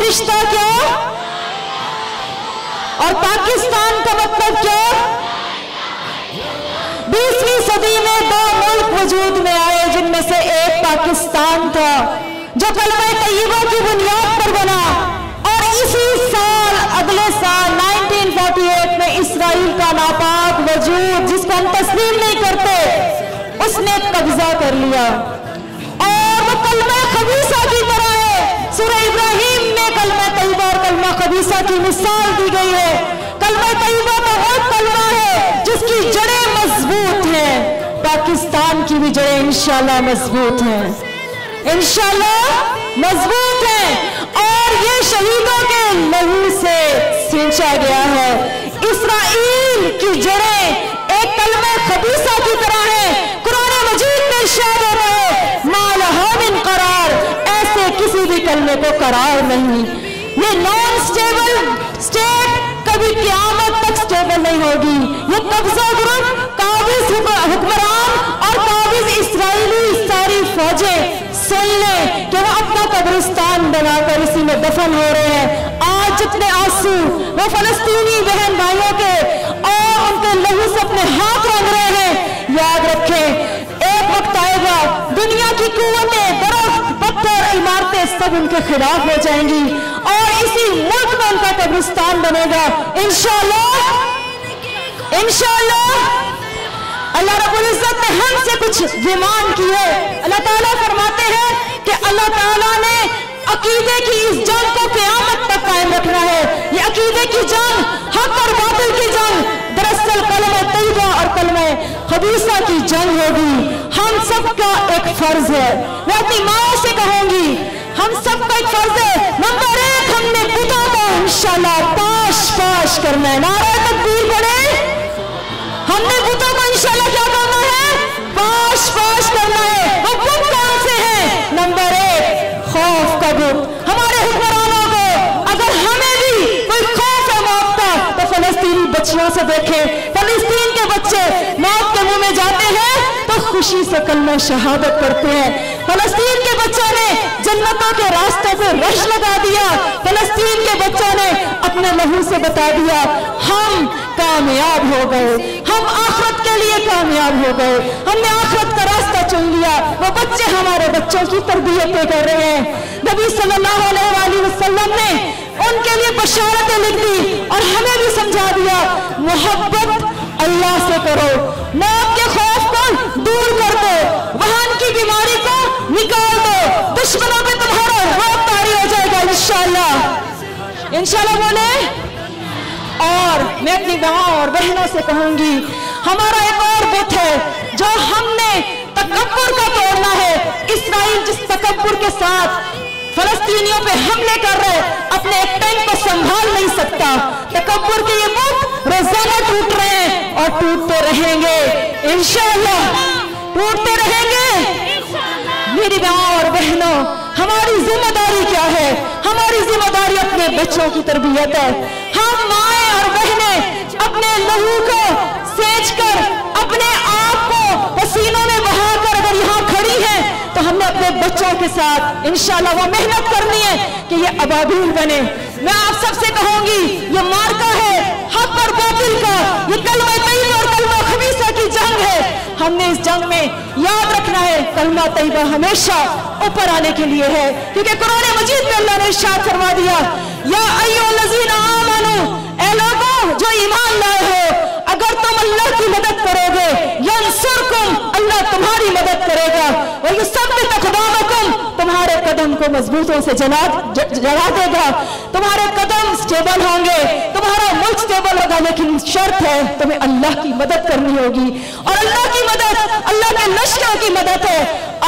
रिश्ता क्या और पाकिस्तान का मतलब क्या? 20वीं सदी में 2 मुल्क वजूद में आए जिनमें से एक पाकिस्तान था जो कलमा तैयबा की बुनियाद पर बना, और इसी साल अगले साल 1948 में इसराइल का नापाक वजूद जिसको हम तस्लीम नहीं करते उसने कब्जा कर लिया। और वो कलमा खबीसा की तरह है। सूरह इब्राहिम में कलमा तैयबा और कलमा खबीसा की मिसाल दी गई है। कलमा तैयबा तो वो कलमा है जिसकी जड़ें मजबूत हैं। पाकिस्तान की भी जड़ें इंशाल्लाह मजबूत हैं, इंशाल्लाह मजबूत हैं, और ये शहीदों के लहू से सींचा गया है। इसराइल की जड़ें एक कलमा खबीसा की तरह है। कुरान मजीद में इरशाद हो रहा है मा लहा मिन करार, ऐसे किसी भी कलमे को करार नहीं। ये नॉन स्टेबल स्टेट कभी क़यामत तक स्टेबल नहीं होगी। ये कब्जा ग्रुप, काबिज हुक्मरान और काबिज इसराइली सारी फौजें सुन ले कि वो अपना कब्रिस्तान बनाकर इसी में दफन हो रहे हैं। आज जितने आंसू वो फलस्तीनी बहन भाइयों के और उनके लहू से अपने हाथ रंग रहे हैं, याद रखें एक वक्त आएगा दुनिया की कुव्वतें, दरख्त, पत्थर, इमारतें सब उनके खिलाफ हो जाएंगी और इसी मुल्क में उनका कब्रिस्तान बनेगा इंशाअल्लाह। इंशाअल्लाह अल्लाह रब्बुल इज्जत ने हमसे कुछ विमान की है। अल्लाह ताला फरमाते हैं कि अल्लाह ताला ने अकीदे की इस जंग को क़यामत तक कायम रखना है। ये अकीदे की जंग, हक और बातिल की जंग, दरअसल कलमा तैयबा और कलमा खबीसा की जंग होगी। हम सबका एक फर्ज है, मैं अपनी माँ से कहूंगी, हम सबका एक फर्ज है। नंबर 1, हमने बुतों को इंशाल्लाह पाश पाश करना है। नारा तकबीर पढ़े। हमने बुतों को इंशाल्लाह क्या करना है? पाश पाश करना है। वो बुत कौन से हैं? नंबर 1 खौफ का बुत। हमारे हुक्मरानों को अगर हमें भी कोई खौफ है मौत का तो फलस्तीनी बच्चियों से देखें। फलस्तीन के बच्चे मौत के मुंह में जाते हैं तो खुशी से कलमा शहादत करते हैं। फलस्तीन के बच्चों ने जन्नतों के रास्ते पे रश लगा दिया। फलस्तीन के बच्चों ने अपने लहू से बता दिया हम कामयाब हो गए, हम आखिरत के लिए कामयाब हो गए, हमने आखिरत का रास्ता चुन लिया। वो बच्चे हमारे बच्चों की तरबियतें कर रहे हैं। नबी सल्लल्लाहु अलैहि वसल्लम ने उनके लिए बशारतें लिख दी और हमें भी समझा दिया मोहब्बत अल्लाह से करो, मौत के खौफ को दूर कर दो, वहां की बीमारी को निकाल दो, दुश्मनों पे तुम्हारा रोब तारी हो जाएगा इंशाल्लाह। इंशाल्लाह बोले। और मैं अपनी माँ और बहनों से कहूंगी हमारा एक और बुत है जो हमने तकब्बुर का तोड़ना है। इसराइल जिस तकब्बुर के साथ फलस्तीनियों पे हमले कर रहे अपने एक टैंक को संभाल नहीं सकता। तकब्बुर के ये बुत रोजाना टूट रहे हैं और टूटते रहेंगे इंशाअल्लाह, टूटते रहेंगे। मेरी माँ और बहनों हमारी जिम्मेदारी क्या है? हमारी जिम्मेदारी अपने बच्चों की तरबियत है। हम माएँ और बहनें अपने लहू को सेंच कर अपने आप को पसीनों में बहाकर अगर यहाँ खड़ी हैं तो हमने अपने बच्चों के साथ इंशाल्लाह वो मेहनत करनी है कि ये अबाबील बने। मैं आप सबसे कहूंगी ये मार्का है हक और बातिल का, ये कलमा तैयबा और कलमा खबीसा की जंग है। हमने इस जंग में याद रखना है कलमा तैयबा हमेशा ऊपर आने के लिए है, क्योंकि कुरान मजीद में अल्लाह ने इरशाद फरमा दिया या अय्युहल्लज़ीना आमनू, ऐ लोगों जो ईमान लाए हो, अगर तुम अल्लाह की मदद करोगे यंसुरकुम, अल्लाह तुम्हारी मदद करेगा, और ये सब तक़दामुकुम, तुम्हारे कदम को मजबूतों से जला देगा, तुम्हारे कदम स्टेबल होंगे, तुम्हारा मुल्क स्टेबल होगा। लेकिन शर्त है तुम्हें अल्लाह की मदद करनी होगी, और अल्लाह की मदद अल्लाह के लश्करों की मदद है।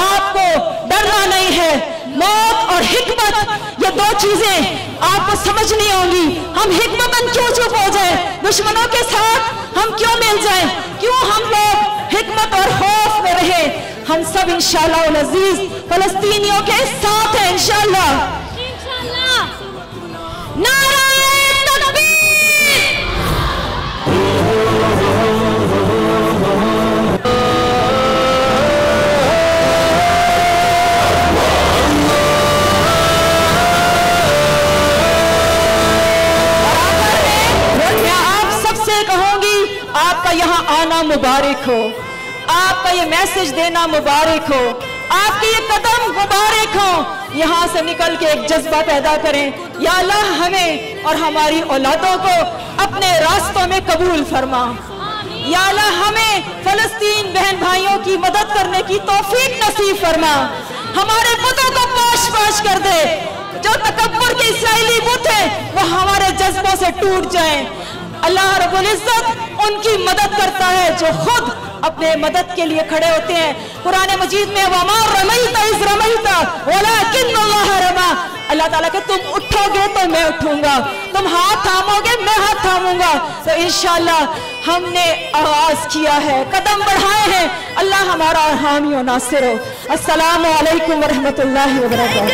आपको डरना नहीं है। मौत और हिकमत ये 2 चीजें आपको समझनी होंगी। हम हिकमतन क्यों चुप हो जाए, दुश्मनों के साथ हम क्यों मिल जाएं, क्यों हम लोग हिकमत और खौफ में रहे। हम सब इंशाअल्लाह अल अजीज फलस्तीनियों के साथ हैं इंशाअल्लाह। नारा आपका यहाँ आना मुबारक हो, आपका ये मैसेज देना मुबारक हो, आपके ये कदम मुबारक हो। यहाँ से निकल के एक जज्बा पैदा करें, या अल्लाह हमें और हमारी औलादों को अपने रास्तों में कबूल फरमा। या अल्लाह हमें फलस्तीन बहन भाइयों की मदद करने की तौफीक नसीब फरमा। हमारे बुतों को पाश पाश कर दे, जो तकब्बुर के इस्राएली बुत हैं वो हमारे जज्बों से टूट जाएं। अल्लाह रब्बुल इज्जत उनकी मदद करता है जो खुद अपने मदद के लिए खड़े होते हैं। कुरान मजीद में वमा रमैता इज़ रमैता वलाकिन्नल्लाह रमा, अल्लाह ताला के तुम उठोगे तो मैं उठूंगा, तुम हाथ थामोगे मैं हाथ थामूंगा। तो इंशाअल्लाह हमने आगाज किया है, कदम बढ़ाए हैं, अल्लाह हमारा हामी और नासिर हो। अस्सलामु अलैकुम व रहमतुल्लाहि व बरकातहू।